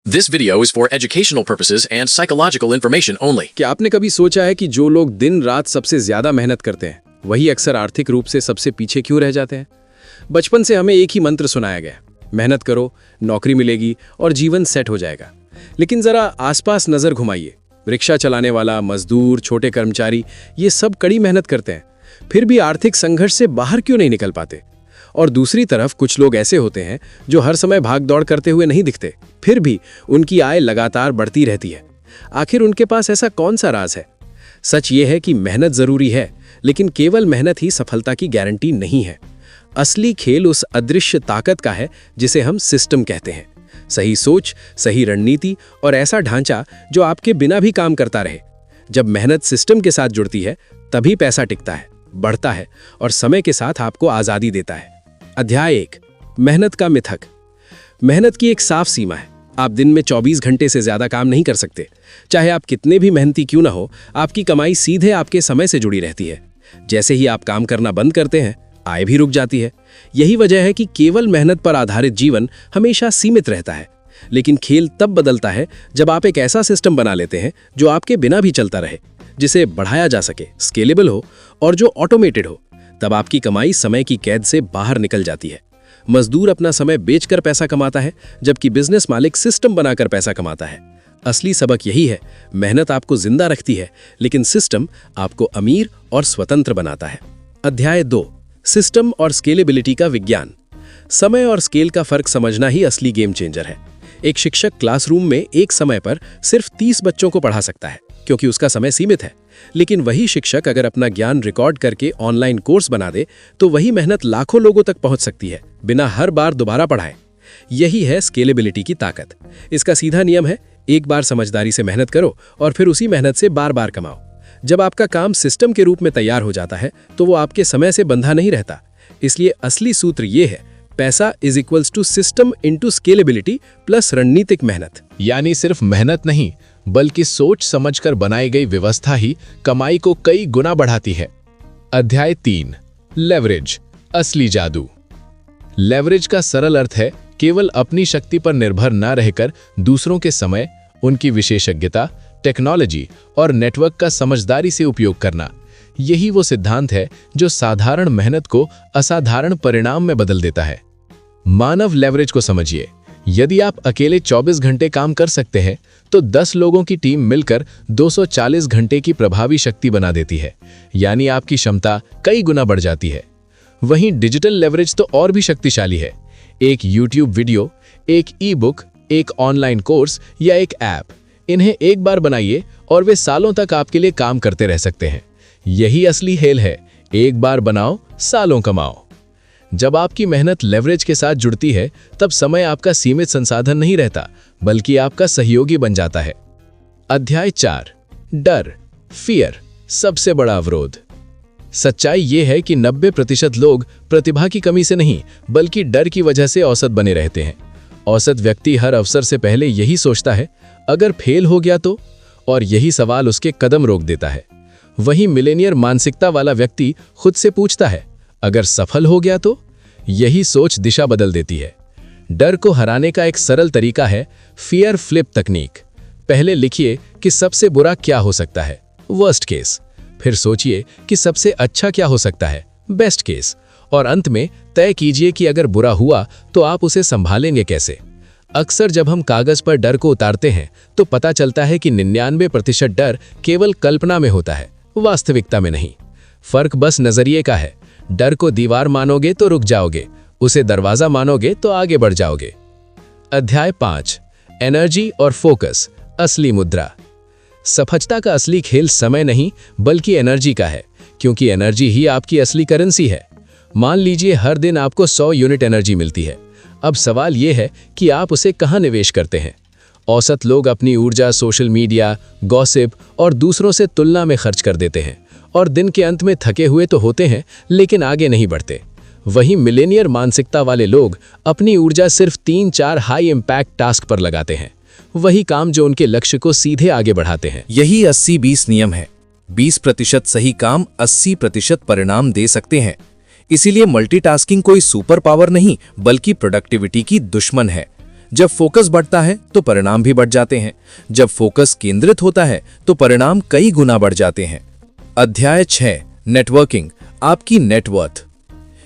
This video is for educational purposes and psychological information only. क्या आपने कभी सोचा है कि जो लोग दिन रात सबसे ज्यादा मेहनत करते हैं वही अक्सर आर्थिक रूप से सबसे पीछे क्यों रह जाते हैं? बचपन से हमें एक ही मंत्र सुनाया गया, मेहनत करो, नौकरी मिलेगी और जीवन सेट हो जाएगा। लेकिन जरा आसपास नजर घुमाइए, रिक्शा चलाने वाला, मजदूर, छोटे कर्मचारी, ये सब कड़ी मेहनत करते हैं, फिर भी आर्थिक संघर्ष से बाहर क्यों नहीं निकल पाते? और दूसरी तरफ कुछ लोग ऐसे होते हैं जो हर समय भाग दौड़ करते हुए नहीं दिखते, फिर भी उनकी आय लगातार बढ़ती रहती है। आखिर उनके पास ऐसा कौन सा राज है? सच ये है कि मेहनत जरूरी है, लेकिन केवल मेहनत ही सफलता की गारंटी नहीं है। असली खेल उस अदृश्य ताकत का है जिसे हम सिस्टम कहते हैं। सही सोच, सही रणनीति और ऐसा ढांचा जो आपके बिना भी काम करता रहे। जब मेहनत सिस्टम के साथ जुड़ती है तभी पैसा टिकता है, बढ़ता है और समय के साथ आपको आज़ादी देता है। अध्याय 1, मेहनत का मिथक। मेहनत की एक साफ सीमा है। आप दिन में 24 घंटे से ज्यादा काम नहीं कर सकते। चाहे आप कितने भी मेहनती क्यों ना हो, आपकी कमाई सीधे आपके समय से जुड़ी रहती है। जैसे ही आप काम करना बंद करते हैं, आय भी रुक जाती है। यही वजह है कि केवल मेहनत पर आधारित जीवन हमेशा सीमित रहता है। लेकिन खेल तब बदलता है जब आप एक ऐसा सिस्टम बना लेते हैं जो आपके बिना भी चलता रहे, जिसे बढ़ाया जा सके, स्केलेबल हो और जो ऑटोमेटेड हो। तब आपकी कमाई समय की कैद से बाहर निकल जाती है। मजदूर अपना समय बेचकर पैसा कमाता है, जबकि बिजनेस मालिक सिस्टम बनाकर पैसा कमाता है। असली सबक यही है, मेहनत आपको जिंदा रखती है, लेकिन सिस्टम आपको अमीर और स्वतंत्र बनाता है। अध्याय 2, सिस्टम और स्केलेबिलिटी का विज्ञान। समय और स्केल का फर्क समझना ही असली गेम चेंजर है। एक शिक्षक क्लासरूम में एक समय पर सिर्फ 30 बच्चों को पढ़ा सकता है, क्योंकि उसका समय सीमित है। लेकिन वही शिक्षक अगर अपना ज्ञान रिकॉर्ड करके ऑनलाइन कोर्स बना दे तो वही मेहनत लाखों लोगों तक पहुंच सकती है, बिना हर बार दोबारा पढ़ाए। यही है स्केलेबिलिटी की ताकत। इसका सीधा नियम है, एक बार समझदारी से मेहनत करो और फिर उसी मेहनत से बार बार कमाओ। जब आपका काम सिस्टम के रूप में तैयार हो जाता है तो वो आपके समय से बंधा नहीं रहता। इसलिए असली सूत्र ये है, पैसा is equals to system into scalability plus रणनीतिक मेहनत। यानी सिर्फ मेहनत नहीं, बल्कि सोच समझकर बनाई गई व्यवस्था ही कमाई को कई गुना बढ़ाती है। अध्याय 3, लेवरेज, असली जादू। लेवरेज का सरल अर्थ है केवल अपनी शक्ति पर निर्भर न रहकर दूसरों के समय, उनकी विशेषज्ञता, टेक्नोलॉजी और नेटवर्क का समझदारी से उपयोग करना। यही वो सिद्धांत है जो साधारण मेहनत को असाधारण परिणाम में बदल देता है। मानव लेवरेज को समझिए। यदि आप अकेले 24 घंटे काम कर सकते हैं तो 10 लोगों की टीम मिलकर 240 घंटे की प्रभावी शक्ति बना देती है। यानी आपकी क्षमता कई गुना बढ़ जाती है। वहीं डिजिटल लेवरेज तो और भी शक्तिशाली है। एक YouTube वीडियो, एक ई-बुक, एक ऑनलाइन कोर्स या एक ऐप, इन्हें एक बार बनाइए और वे सालों तक आपके लिए काम करते रह सकते हैं। यही असली खेल है, एक बार बनाओ, सालों कमाओ। जब आपकी मेहनत लेवरेज के साथ जुड़ती है तब समय आपका सीमित संसाधन नहीं रहता, बल्कि आपका सहयोगी बन जाता है। अध्याय 4, डर, फियर, सबसे बड़ा अवरोध। सच्चाई यह है कि 90% लोग प्रतिभा की कमी से नहीं, बल्कि डर की वजह से औसत बने रहते हैं। औसत व्यक्ति हर अवसर से पहले यही सोचता है, अगर फेल हो गया तो, और यही सवाल उसके कदम रोक देता है। वही मिलेनियर मानसिकता वाला व्यक्ति खुद से पूछता है, अगर सफल हो गया तो। यही सोच दिशा बदल देती है। डर को हराने का एक सरल तरीका है फियर फ्लिप तकनीक। पहले लिखिए कि सबसे बुरा क्या हो सकता है, वर्स्ट केस। फिर सोचिए कि सबसे अच्छा क्या हो सकता है, बेस्ट केस। और अंत में तय कीजिए कि अगर बुरा हुआ तो आप उसे संभालेंगे कैसे। अक्सर जब हम कागज पर डर को उतारते हैं तो पता चलता है कि 99% डर केवल कल्पना में होता है, वास्तविकता में नहीं। फर्क बस नजरिए का है। डर को दीवार मानोगे तो रुक जाओगे, उसे दरवाजा मानोगे तो आगे बढ़ जाओगे। अध्याय 5, एनर्जी और फोकस, असली मुद्रा। सफलता का असली खेल समय नहीं बल्कि एनर्जी का है, क्योंकि एनर्जी ही आपकी असली करेंसी है। मान लीजिए हर दिन आपको 100 यूनिट एनर्जी मिलती है। अब सवाल यह है कि आप उसे कहाँ निवेश करते हैं। औसत लोग अपनी ऊर्जा सोशल मीडिया, गॉसिप और दूसरों से तुलना में खर्च कर देते हैं और दिन के अंत में थके हुए तो होते हैं, लेकिन आगे नहीं बढ़ते। वहीं मिलेनियर मानसिकता वाले लोग अपनी ऊर्जा सिर्फ 3-4 हाई इम्पैक्ट टास्क पर लगाते हैं, वही काम जो उनके लक्ष्य को सीधे आगे बढ़ाते हैं। यही 80-20 नियम है। 20% सही काम 80% परिणाम दे सकते हैं। इसीलिए मल्टीटास्किंग कोई सुपर पावर नहीं, बल्कि प्रोडक्टिविटी की दुश्मन है। जब फोकस बढ़ता है तो परिणाम भी बढ़ जाते हैं। जब फोकस केंद्रित होता है तो परिणाम कई गुना बढ़ जाते हैं। अध्याय 6 नेटवर्किंग, आपकी net worth.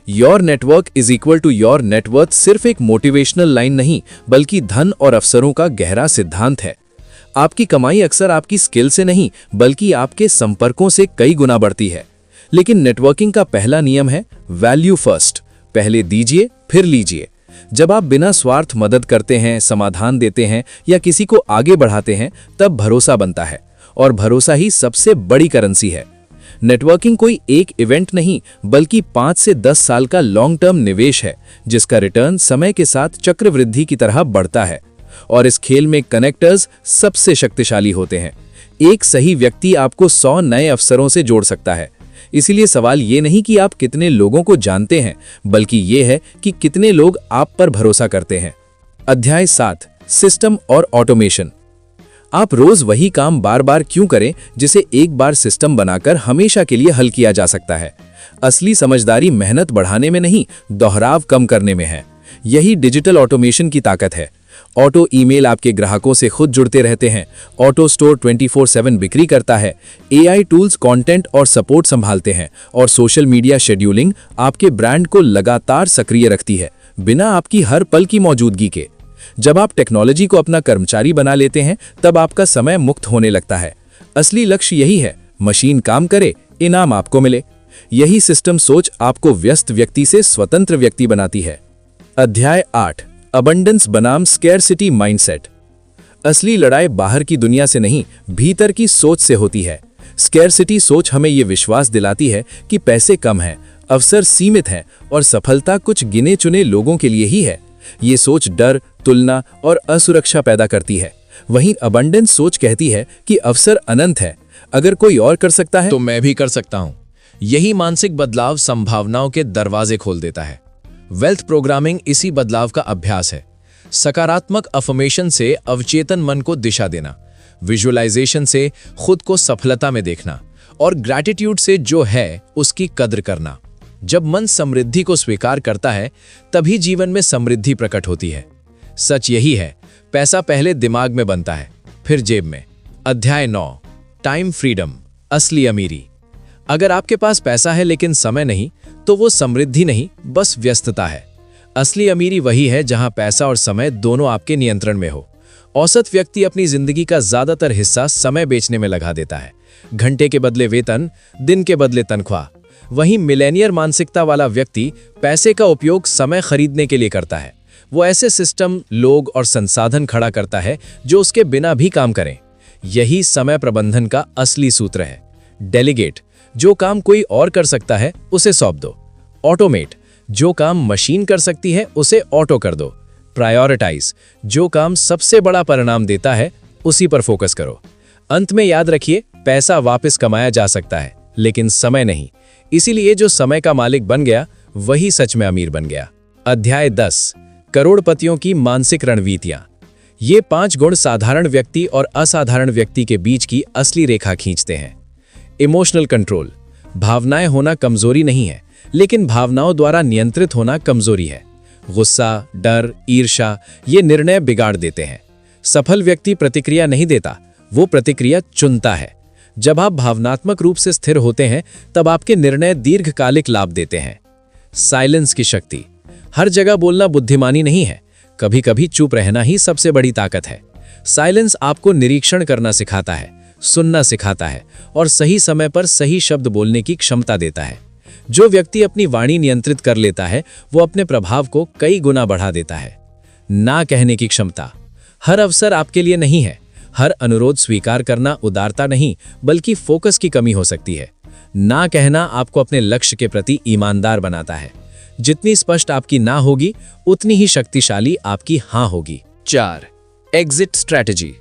Your network is equal to your net worth सिर्फ एक मोटिवेशनल लाइन नहीं, बल्कि धन और अवसरों का गहरा सिद्धांत है। आपकी कमाई अक्सर आपकी स्किल से नहीं, बल्कि आपके संपर्कों से कई गुना बढ़ती है। लेकिन नेटवर्किंग का पहला नियम है वैल्यू फर्स्ट, पहले दीजिए फिर लीजिए। जब आप बिना स्वार्थ मदद करते हैं, समाधान देते हैं या किसी को आगे बढ़ाते हैं, तब भरोसा बनता है, और भरोसा ही सबसे बड़ी करेंसी है। नेटवर्किंग कोई एक इवेंट नहीं, बल्कि 5 से 10 साल का लॉन्ग टर्म निवेश है, जिसका रिटर्न समय के साथ चक्रवृद्धि की तरह बढ़ता है। और इस खेल में कनेक्टर्स सबसे शक्तिशाली होते हैं। एक सही व्यक्ति आपको 100 नए अवसरों से जोड़ सकता है। इसीलिए सवाल ये नहीं कि आप कितने लोगों को जानते हैं, बल्कि ये है कि कितने लोग आप पर भरोसा करते हैं। अध्याय 7 सिस्टम और ऑटोमेशन। आप रोज वही काम बार बार क्यों करें जिसे एक बार सिस्टम बनाकर हमेशा के लिए हल किया जा सकता है। असली समझदारी मेहनत बढ़ाने में नहीं, दोहराव कम करने में है। यही डिजिटल ऑटोमेशन की ताकत है। ऑटो ईमेल आपके ग्राहकों से खुद जुड़ते रहते हैं। ऑटो स्टोर 24/7 बिक्री करता है। एआई टूल्स कंटेंट और सपोर्ट संभालते हैं, और सोशल मीडिया शेड्यूलिंग आपके ब्रांड को लगातार सक्रिय रखती है, बिना आपकी हर पल की मौजूदगी के। जब आप टेक्नोलॉजी को अपना कर्मचारी बना लेते हैं, तब आपका समय मुक्त होने लगता है। असली लक्ष्य यही है, मशीन काम करे, इनाम आपको मिले। यही सिस्टम सोच आपको व्यस्त व्यक्ति से स्वतंत्र व्यक्ति बनाती है। अध्याय 8 अबंडेंस बनाम स्कैरसिटी माइंडसेट। असली लड़ाई बाहर की दुनिया से नहीं, भीतर की सोच से होती है। स्कैरसिटी सोच हमें यह विश्वास दिलाती है कि पैसे कम हैं, अवसर सीमित हैं और सफलता कुछ गिने चुने लोगों के लिए ही है। ये सोच डर, तुलना और असुरक्षा पैदा करती है। वहीं अबंडेंस सोच कहती है कि अवसर अनंत है, अगर कोई और कर सकता है तो मैं भी कर सकता हूं। यही मानसिक बदलाव संभावनाओं के दरवाजे खोल देता है। वेल्थ प्रोग्रामिंग इसी बदलाव का अभ्यास है। सकारात्मक अफर्मेशन से अवचेतन मन को दिशा देना, विजुअलाइजेशन से खुद को सफलता में देखना, और ग्रैटिट्यूड से जो है उसकी कद्र करना। जब मन समृद्धि को स्वीकार करता है, तभी जीवन में समृद्धि प्रकट होती है। सच यही है, पैसा पहले दिमाग में बनता है, फिर जेब में। अध्याय 9 टाइम फ्रीडम, असली अमीरी। अगर आपके पास पैसा है लेकिन समय नहीं, तो वो समृद्धि नहीं, बस व्यस्तता है। असली अमीरी वही है जहां पैसा और समय दोनों आपके नियंत्रण में हो। औसत व्यक्ति अपनी जिंदगी का ज्यादातर हिस्सा समय बेचने में लगा देता है। घंटे के बदले वेतन, दिन के बदले तनख्वाह। वहीं मिलेनियर मानसिकता वाला व्यक्ति पैसे का उपयोग समय खरीदने के लिए करता है। वो ऐसे सिस्टम, लोग और संसाधन खड़ा करता है जो उसके बिना भी काम करें। यही समय प्रबंधन का असली सूत्र है। डेलीगेट, जो काम कोई और कर सकता है उसे सौंप दो। ऑटोमेट, जो काम मशीन कर सकती है उसे ऑटो कर दो। प्रायोरिटाइज, जो काम सबसे बड़ा परिणाम देता है उसी पर फोकस करो। अंत में याद रखिए, पैसा वापस कमाया जा सकता है, लेकिन समय नहीं। इसीलिए जो समय का मालिक बन गया, वही सच में अमीर बन गया। अध्याय 10 करोड़पतियों की मानसिक रणनीतियां। ये 5 गुण साधारण व्यक्ति और असाधारण व्यक्ति के बीच की असली रेखा खींचते हैं। इमोशनल कंट्रोल, भावनाएं होना कमजोरी नहीं है, लेकिन भावनाओं द्वारा नियंत्रित होना कमजोरी है। गुस्सा, डर, ईर्ष्या ये निर्णय बिगाड़ देते हैं। सफल व्यक्ति प्रतिक्रिया नहीं देता, वो प्रतिक्रिया चुनता है। जब आप भावनात्मक रूप से स्थिर होते हैं, तब आपके निर्णय दीर्घकालिक लाभ देते हैं। साइलेंस की शक्ति, हर जगह बोलना बुद्धिमानी नहीं है, कभी कभी चुप रहना ही सबसे बड़ी ताकत है। साइलेंस आपको निरीक्षण करना सिखाता है, सुनना सिखाता है और सही समय पर सही शब्द बोलने की क्षमता देता है। जो व्यक्ति अपनी वाणी नियंत्रित कर लेता है, वो अपने प्रभाव को कई गुना बढ़ा देता है। ना कहने की क्षमता, हर अवसर आपके लिए नहीं है, हर अनुरोध स्वीकार करना उदारता नहीं, बल्कि फोकस की कमी हो सकती है। ना कहना आपको अपने लक्ष्य के प्रति ईमानदार बनाता है। जितनी स्पष्ट आपकी ना होगी, उतनी ही शक्तिशाली आपकी हाँ होगी। 4 एग्जिट स्ट्रैटेजी।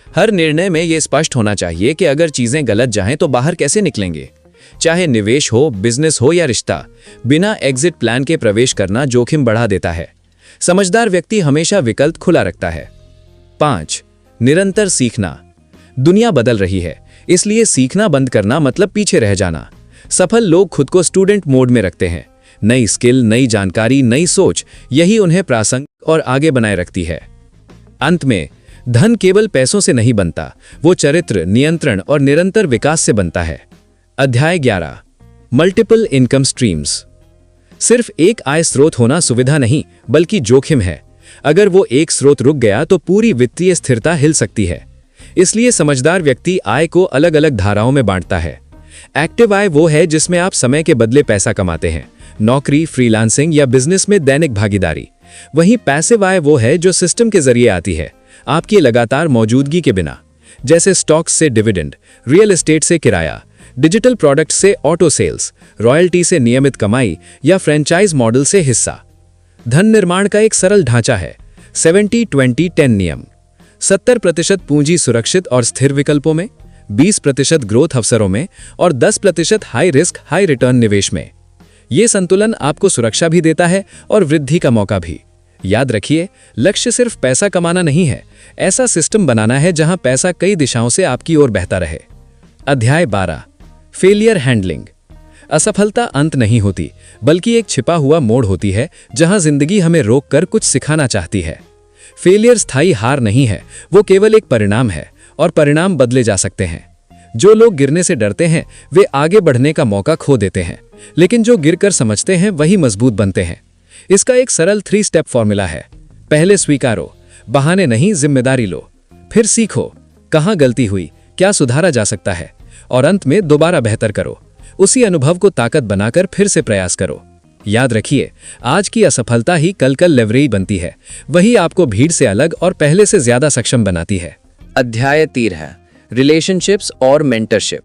हर निर्णय में यह स्पष्ट होना चाहिए कि अगर चीजें गलत जाएं तो बाहर कैसे निकलेंगे। चाहे निवेश हो, बिजनेस हो या रिश्ता, बिना एग्जिट प्लान के प्रवेश करना जोखिम बढ़ा देता है। समझदार व्यक्ति हमेशा विकल्प खुला रखता है। 5 निरंतर सीखना। दुनिया बदल रही है, इसलिए सीखना बंद करना मतलब पीछे रह जाना। सफल लोग खुद को स्टूडेंट मोड में रखते हैं। नई स्किल, नई जानकारी, नई सोच, यही उन्हें प्रासंगिक और आगे बनाए रखती है। अंत में धन केवल पैसों से नहीं बनता, वो चरित्र, नियंत्रण और निरंतर विकास से बनता है। अध्याय 11 मल्टीपल इनकम स्ट्रीम्स। सिर्फ एक आय स्रोत होना सुविधा नहीं बल्कि जोखिम है। अगर वो एक स्रोत रुक गया तो पूरी वित्तीय स्थिरता हिल सकती है। इसलिए समझदार व्यक्ति आय को अलग अलग धाराओं में बांटता है। एक्टिव आय वो है जिसमें आप समय के बदले पैसा कमाते हैं, नौकरी, फ्रीलांसिंग या बिजनेस में दैनिक भागीदारी। वहीं पैसिव आय वो है जो सिस्टम के जरिए आती है, आपकी लगातार मौजूदगी के बिना, जैसे स्टॉक्स से डिविडेंड, रियल एस्टेट से किराया, डिजिटल प्रोडक्ट से ऑटो सेल्स, रॉयल्टी से नियमित कमाई या फ्रेंचाइज मॉडल से हिस्सा। धन निर्माण का एक सरल ढांचा है 70-20-10 नियम। 70% पूंजी सुरक्षित और स्थिर विकल्पों में, 20% ग्रोथ अवसरों में और 10% हाई रिस्क हाई रिटर्न निवेश में। यह संतुलन आपको सुरक्षा भी देता है और वृद्धि का मौका भी। याद रखिए, लक्ष्य सिर्फ पैसा कमाना नहीं है, ऐसा सिस्टम बनाना है जहां पैसा कई दिशाओं से आपकी ओर बहता रहे। अध्याय 12 फेलियर हैंडलिंग। असफलता अंत नहीं होती बल्कि एक छिपा हुआ मोड़ होती है जहां जिंदगी हमें रोककर कुछ सिखाना चाहती है। फेलियर स्थायी हार नहीं है, वो केवल एक परिणाम है और परिणाम बदले जा सकते हैं। जो लोग गिरने से डरते हैं वे आगे बढ़ने का मौका खो देते हैं, लेकिन जो गिरकर समझते हैं वही मजबूत बनते हैं। इसका एक सरल 3 स्टेप फॉर्मूला है। पहले स्वीकारो, बहाने नहीं जिम्मेदारी लो। फिर सीखो, कहां गलती हुई, क्या सुधारा जा सकता है, और अंत में दोबारा बेहतर करो। उसी अनुभव को ताकत बनाकर फिर से प्रयास करो। याद रखिए, आज की असफलता ही कल लेवरेज बनती है, वही आपको भीड़ से अलग और पहले से ज्यादा सक्षम बनाती है। अध्याय 13 रिलेशनशिप्स और मेंटरशिप।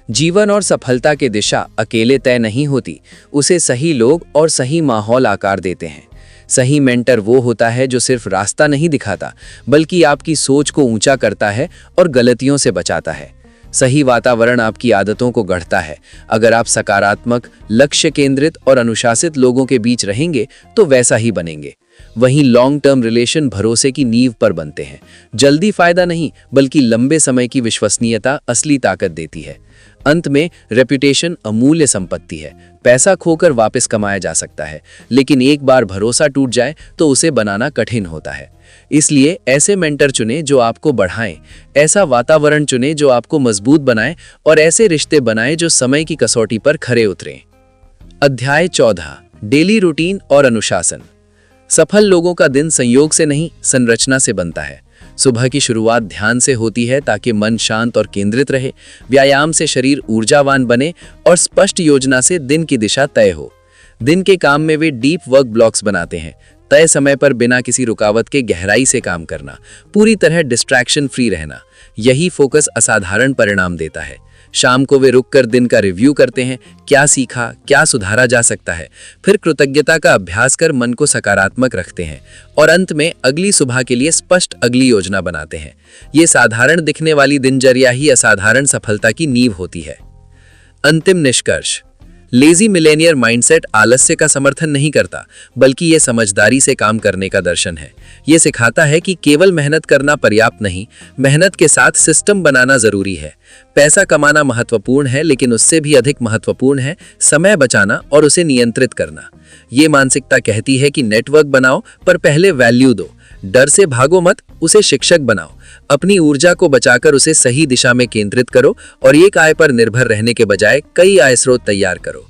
जीवन और सफलता की दिशा अकेले तय नहीं होती, उसे सही लोग और सही माहौल आकार देते हैं। सही मेंटर वो होता है जो सिर्फ रास्ता नहीं दिखाता बल्कि आपकी सोच को ऊंचा करता है और गलतियों से बचाता है। सही वातावरण आपकी आदतों को गढ़ता है। अगर आप सकारात्मक, लक्ष्य केंद्रित और अनुशासित लोगों के बीच रहेंगे तो वैसा ही बनेंगे। वहीं लॉन्ग टर्म रिलेशन भरोसे की नींव पर बनते हैं। जल्दी फायदा नहीं बल्कि लंबे समय की विश्वसनीयता असली ताकत देती है। अंत में रेपुटेशन अमूल्य संपत्ति है। पैसा खोकर वापस कमाया जा सकता है, लेकिन एक बार भरोसा टूट जाए तो उसे बनाना कठिन होता है। इसलिए ऐसे मेंटर चुनें जो आपको बढ़ाएं, ऐसा वातावरण चुनें जो आपको मजबूत बनाए और ऐसे रिश्ते बनाएं जो समय की कसौटी पर खरे उतरें। अध्याय 14 डेली रूटीन और अनुशासन। सफल लोगों का दिन संयोग से नहीं, संरचना से बनता है। सुबह की शुरुआत ध्यान से होती है ताकि मन शांत और केंद्रित रहे। व्यायाम से शरीर ऊर्जावान बने और स्पष्ट योजना से दिन की दिशा तय हो। दिन के काम में वे डीप वर्क ब्लॉक्स बनाते हैं। तय समय पर बिना किसी रुकावट के गहराई से काम करना, पूरी तरह डिस्ट्रैक्शन फ्री रहना, यही फोकस असाधारण परिणाम देता है। शाम को वे रुककर दिन का रिव्यू करते हैं, क्या सीखा, क्या सुधारा जा सकता है। फिर कृतज्ञता का अभ्यास कर मन को सकारात्मक रखते हैं और अंत में अगली सुबह के लिए स्पष्ट अगली योजना बनाते हैं। ये साधारण दिखने वाली दिनचर्या ही असाधारण सफलता की नींव होती है। अंतिम निष्कर्ष, लेजी मिलेनियर माइंडसेट आलस्य का समर्थन नहीं करता बल्कि ये समझदारी से काम करने का दर्शन है। ये सिखाता है कि केवल मेहनत करना पर्याप्त नहीं, मेहनत के साथ सिस्टम बनाना जरूरी है। पैसा कमाना महत्वपूर्ण है, लेकिन उससे भी अधिक महत्वपूर्ण है समय बचाना और उसे नियंत्रित करना। ये मानसिकता कहती है कि नेटवर्क बनाओ पर पहले वैल्यू दो। डर से भागो मत, उसे शिक्षक बनाओ। अपनी ऊर्जा को बचाकर उसे सही दिशा में केंद्रित करो और एक आय पर निर्भर रहने के बजाय कई आय स्रोत तैयार करो।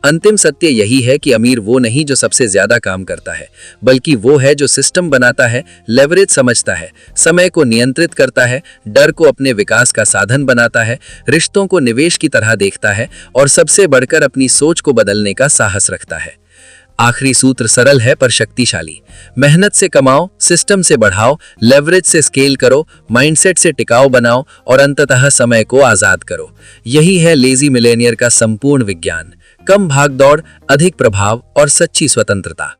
अंतिम सत्य यही है कि अमीर वो नहीं जो सबसे ज्यादा काम करता है, बल्कि वो है जो सिस्टम बनाता है, लेवरेज समझता है, समय को नियंत्रित करता है, डर को अपने विकास का साधन बनाता है, रिश्तों को निवेश की तरह देखता है और सबसे बढ़कर अपनी सोच को बदलने का साहस रखता है। आखिरी सूत्र सरल है पर शक्तिशाली। मेहनत से कमाओ, सिस्टम से बढ़ाओ, लेवरेज से स्केल करो, माइंडसेट से टिकाऊ बनाओ और अंततः समय को आजाद करो। यही है लेजी मिलेनियर का संपूर्ण विज्ञान। कम भागदौड़, अधिक प्रभाव और सच्ची स्वतंत्रता।